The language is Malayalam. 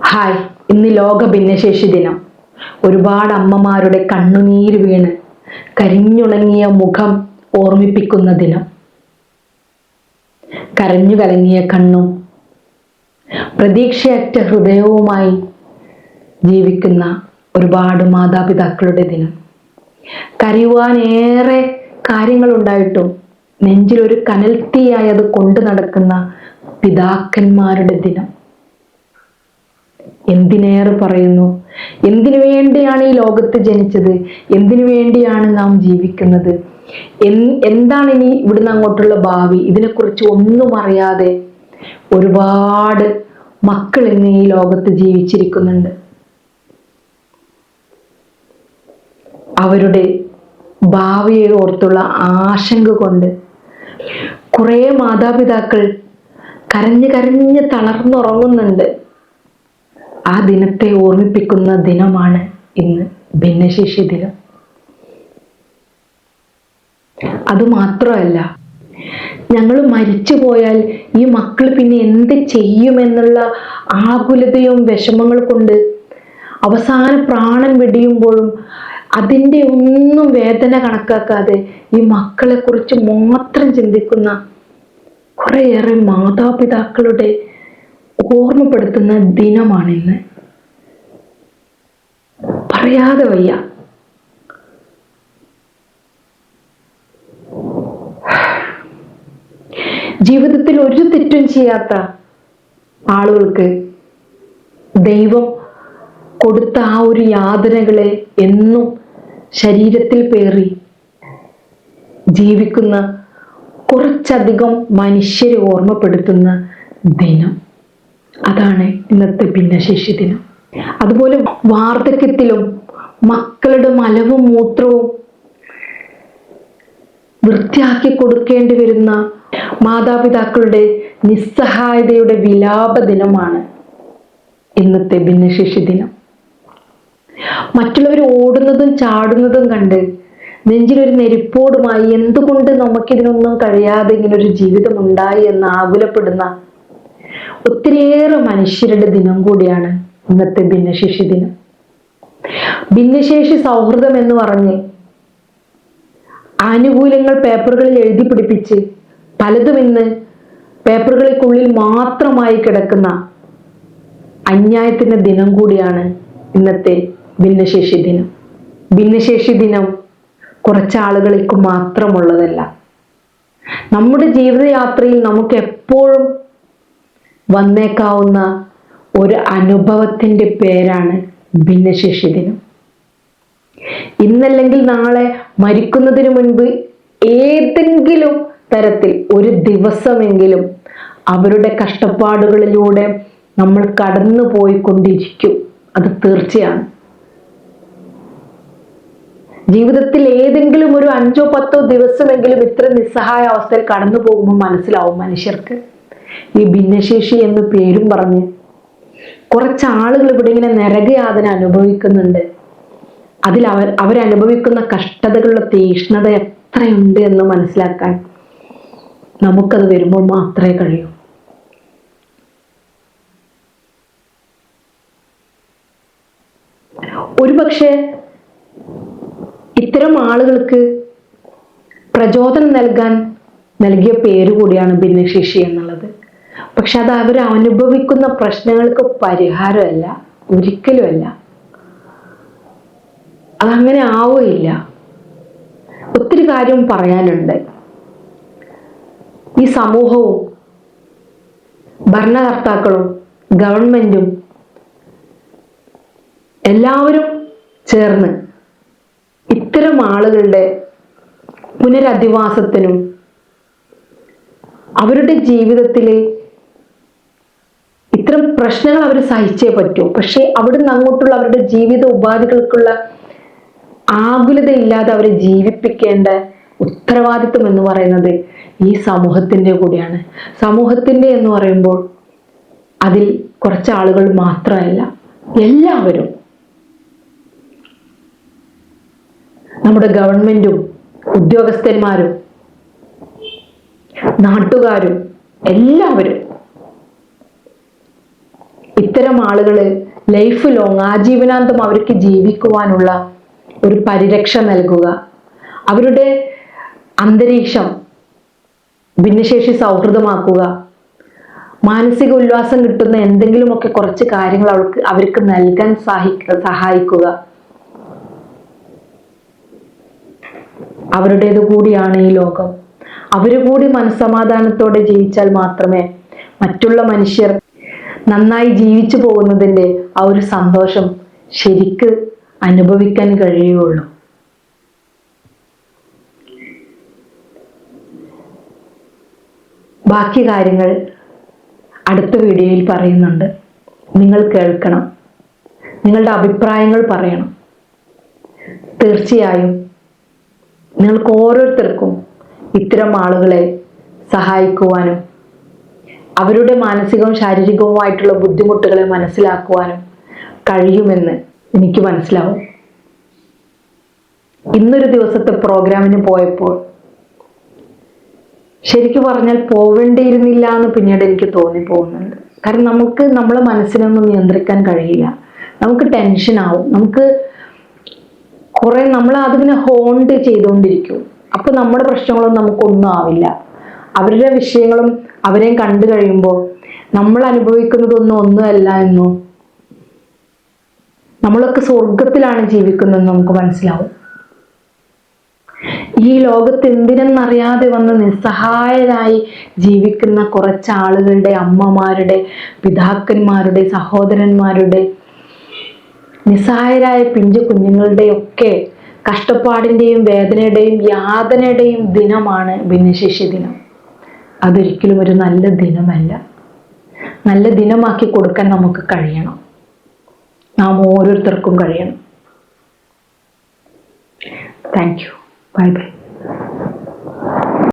ഹായ്, ഇന്ന് ലോക ഭിന്നശേഷി ദിനം. ഒരുപാട് അമ്മമാരുടെ കണ്ണുനീര് വീണ് കരിഞ്ഞുണങ്ങിയ മുഖം ഓർമ്മിപ്പിക്കുന്ന ദിനം. കരഞ്ഞു കലങ്ങിയ കണ്ണും പ്രതീക്ഷയറ്റ ഹൃദയവുമായി ജീവിക്കുന്ന ഒരുപാട് മാതാപിതാക്കളുടെ ദിനം. കരയുവാൻ ഏറെ കാര്യങ്ങളുണ്ടായിട്ടും നെഞ്ചിലൊരു കനൽത്തീയായി അത് കൊണ്ടു നടക്കുന്ന പിതാക്കന്മാരുടെ ദിനം. എന്തിനേറെ പറയുന്നു, എന്തിനു വേണ്ടിയാണ് ഈ ലോകത്ത് ജനിച്ചത്, എന്തിനു വേണ്ടിയാണ് നാം ജീവിക്കുന്നത്, എന്താണ് ഇനി ഇവിടുന്ന് അങ്ങോട്ടുള്ള ഭാവി, ഇതിനെക്കുറിച്ച് ഒന്നും അറിയാതെ ഒരുപാട് മക്കൾ ഇന്ന് ഈ ലോകത്ത് ജീവിച്ചിരിക്കുന്നുണ്ട്. അവരുടെ ഭാവിയെ ഓർത്തുള്ള ആശങ്ക കൊണ്ട് കുറേ മാതാപിതാക്കൾ കരഞ്ഞ് കരഞ്ഞ് തളർന്നുറങ്ങുന്നുണ്ട്. ആ ദിനത്തെ ഓർമ്മിപ്പിക്കുന്ന ദിനമാണ് ഇന്ന് ഭിന്നശേഷി ദിനം. അതുമാത്രമല്ല, ഞങ്ങൾ മരിച്ചു പോയാൽ ഈ മക്കൾ പിന്നെ എന്ത് ചെയ്യുമെന്നുള്ള ആകുലതയും വിഷമങ്ങൾ കൊണ്ട് അവസാന പ്രാണൻ വെടിയുമ്പോഴും അതിൻ്റെ ഒന്നും വേദന കണക്കാക്കാതെ ഈ മക്കളെ കുറിച്ച് മാത്രം ചിന്തിക്കുന്ന കുറേയേറെ മാതാപിതാക്കളുടെ ഓർമ്മപ്പെടുത്തുന്ന ദിനമാണിന്ന്. പറയാതെ വയ്യ. ജീവിതത്തിൽ ഒരു തെറ്റും ചെയ്യാത്ത ആളുകൾക്ക് ദൈവം കൊടുത്ത ആ ഒരു യാതനകളെ എന്നും ശരീരത്തിൽ പേറി ജീവിക്കുന്ന കുറച്ചധികം മനുഷ്യരെ ഓർമ്മപ്പെടുത്തുന്ന ദിനം. അതാണ് ഇന്നത്തെ ഭിന്നശേഷി ദിനം. അതുപോലെ വാർദ്ധക്യത്തിലും മക്കളുടെ മലവും മൂത്രവും വൃത്തിയാക്കി കൊടുക്കേണ്ടി വരുന്ന മാതാപിതാക്കളുടെ നിസ്സഹായതയുടെ വിലാപ ദിനമാണ് ഇന്നത്തെ ഭിന്നശേഷി ദിനം. മറ്റുള്ളവർ ഓടുന്നതും ചാടുന്നതും കണ്ട് നെഞ്ചിലൊരു നെരിപ്പോടുമായി എന്തുകൊണ്ട് നമുക്കിതിനൊന്നും കഴിയാതെ ഇങ്ങനൊരു ജീവിതം ഉണ്ടായി എന്ന് ആകുലപ്പെടുന്ന ഒത്തിരിയേറെ മനുഷ്യരുടെ ദിനം കൂടിയാണ് ഇന്നത്തെ ഭിന്നശേഷി ദിനം. ഭിന്നശേഷി സൗഹൃദം എന്ന് പറഞ്ഞ് ആനുകൂല്യങ്ങൾ പേപ്പറുകളിൽ എഴുതി പിടിപ്പിച്ച് പലതും ഇന്ന് പേപ്പറുകൾക്കുള്ളിൽ മാത്രമായി കിടക്കുന്ന അന്യായത്തിന്റെ ദിനം കൂടിയാണ് ഇന്നത്തെ ഭിന്നശേഷി ദിനം. ഭിന്നശേഷി ദിനം കുറച്ചാളുകൾക്ക് മാത്രമുള്ളതല്ല. നമ്മുടെ ജീവിതയാത്രയിൽ നമുക്ക് എപ്പോഴും വന്നേക്കാവുന്ന ഒരു അനുഭവത്തിൻ്റെ പേരാണ് ഭിന്നശേഷി ദിനം. ഇന്നല്ലെങ്കിൽ നാളെ മരിക്കുന്നതിന് മുൻപ് ഏതെങ്കിലും തരത്തിൽ ഒരു ദിവസമെങ്കിലും അവരുടെ കഷ്ടപ്പാടുകളിലൂടെ നമ്മൾ കടന്നു പോയിക്കൊണ്ടിരിക്കും. അത് തീർച്ചയാണ്. ജീവിതത്തിൽ ഏതെങ്കിലും ഒരു 5-10 ദിവസമെങ്കിലും ഇത്ര നിസ്സഹായ അവസ്ഥയിൽ കടന്നു പോകുമ്പോൾ മനസ്സിലാവും മനുഷ്യർക്ക് ഈ ഭിന്നശേഷി എന്ന് പേരും പറഞ്ഞ് കുറച്ചാളുകൾ ഇവിടെ ഇങ്ങനെ നരകയാതന അനുഭവിക്കുന്നുണ്ട്. അതിൽ അവരനുഭവിക്കുന്ന കഷ്ടതകളുടെ തീഷ്ണത എത്രയുണ്ട് എന്ന് മനസ്സിലാക്കാൻ നമുക്കത് വരുമ്പോൾ മാത്രമേ കഴിയൂ. ഒരുപക്ഷെ ഇത്തരം ആളുകൾക്ക് പ്രചോദനം നൽകിയ പേര് കൂടിയാണ് ഭിന്നശേഷി എന്നുള്ളത്. പക്ഷെ അത് അവർ അനുഭവിക്കുന്ന പ്രശ്നങ്ങൾക്ക് പരിഹാരമല്ല, ഒരിക്കലുമല്ല. അതങ്ങനെ ആവുകയില്ല. ഒത്തിരി കാര്യം പറയാനുണ്ട്. ഈ സമൂഹവും ഭരണകർത്താക്കളും ഗവൺമെന്റും എല്ലാവരും ചേർന്ന് ഇത്തരം ആളുകളുടെ പുനരധിവാസത്തിനും അവരുടെ ജീവിതത്തിൽ ഇത്തരം പ്രശ്നങ്ങൾ അവർ സഹിച്ചേ പറ്റൂ. പക്ഷെ അവിടുന്ന് അങ്ങോട്ടുള്ള അവരുടെ ജീവിത ഉപാധികൾക്കുള്ള ആകുലതയില്ലാതെ അവരെ ജീവിപ്പിക്കേണ്ട ഉത്തരവാദിത്വം എന്ന് പറയുന്നത് ഈ സമൂഹത്തിൻ്റെ കൂടിയാണ്. സമൂഹത്തിൻ്റെ എന്ന് പറയുമ്പോൾ അതിൽ കുറച്ച് ആളുകൾ മാത്രമല്ല, എല്ലാവരും, നമ്മുടെ ഗവൺമെന്റും ഉദ്യോഗസ്ഥന്മാരും നാട്ടുകാരും എല്ലാവരും ഇത്തരം ആളുകൾ ലൈഫ് ലോങ് ആജീവനാന്തം അവർക്ക് ജീവിക്കുവാനുള്ള ഒരു പരിരക്ഷ നൽകുക, അവരുടെ അന്തരീക്ഷം ഭിന്നശേഷി സൗഹൃദമാക്കുക, മാനസിക ഉല്ലാസം കിട്ടുന്ന എന്തെങ്കിലുമൊക്കെ കുറച്ച് കാര്യങ്ങൾ അവർക്ക് നൽകാൻ സഹായിക്കുക. അവരുടേത് കൂടിയാണ് ഈ ലോകം. അവര് കൂടി മനസ്സമാധാനത്തോടെ ജീവിച്ചാൽ മാത്രമേ മറ്റുള്ള മനുഷ്യർ നന്നായി ജീവിച്ചു പോകുന്നതിൻ്റെ ആ ഒരു സന്തോഷം ശരിക്ക് അനുഭവിക്കാൻ കഴിയുള്ളൂ. ബാക്കി കാര്യങ്ങൾ അടുത്ത വീഡിയോയിൽ പറയുന്നുണ്ട്. നിങ്ങൾ കേൾക്കണം, നിങ്ങളുടെ അഭിപ്രായങ്ങൾ പറയണം. തീർച്ചയായും നിങ്ങൾക്ക് ഓരോരുത്തർക്കും ഇത്തരം ആളുകളെ സഹായിക്കുവാനും അവരുടെ മാനസികവും ശാരീരികവുമായിട്ടുള്ള ബുദ്ധിമുട്ടുകളെ മനസ്സിലാക്കുവാനും കഴിയുമെന്ന് എനിക്ക് മനസ്സിലാവും. ഇന്നൊരു ദിവസത്തെ പ്രോഗ്രാമിന് പോയപ്പോൾ ശരിക്കും പറഞ്ഞാൽ പോവേണ്ടിയിരുന്നില്ല എന്ന് പിന്നീട് എനിക്ക് തോന്നിപ്പോകുന്നുണ്ട്. കാരണം നമുക്ക് നമ്മളെ മനസ്സിനൊന്നും നിയന്ത്രിക്കാൻ കഴിയില്ല. നമുക്ക് ടെൻഷൻ ആവും, നമുക്ക് കുറെ നമ്മൾ അതിനെ ഹോണ്ട് ചെയ്തുകൊണ്ടിരിക്കും. അപ്പൊ നമ്മുടെ പ്രശ്നങ്ങളൊന്നും നമുക്കൊന്നും ആവില്ല. അവരുടെ വിഷയങ്ങളും അവരെയും കണ്ടു കഴിയുമ്പോൾ നമ്മൾ അനുഭവിക്കുന്നതൊന്നും ഒന്നുമല്ല എന്നും നമ്മളൊക്കെ സ്വർഗത്തിലാണ് ജീവിക്കുന്നതെന്ന് നമുക്ക് മനസ്സിലാവും. ഈ ലോകത്ത് എന്തിനെന്നറിയാതെ വന്ന് നിസ്സഹായരായി ജീവിക്കുന്ന കുറച്ച് ആളുകളുടെ, അമ്മമാരുടെ, പിതാക്കന്മാരുടെ, സഹോദരന്മാരുടെ, നിസ്സഹായരായ പിഞ്ചു കുഞ്ഞുങ്ങളുടെ ഒക്കെ കഷ്ടപ്പാടിൻ്റെയും വേദനയുടെയും യാതനയുടെയും ദിനമാണ് ഭിന്നശേഷി ദിനം. അതൊരിക്കലും ഒരു നല്ല ദിനമല്ല. നല്ല ദിനമാക്കി കൊടുക്കാൻ നമുക്ക് കഴിയണം. നാം ഓരോരുത്തർക്കും കഴിയണം. Thank you. Bye bye.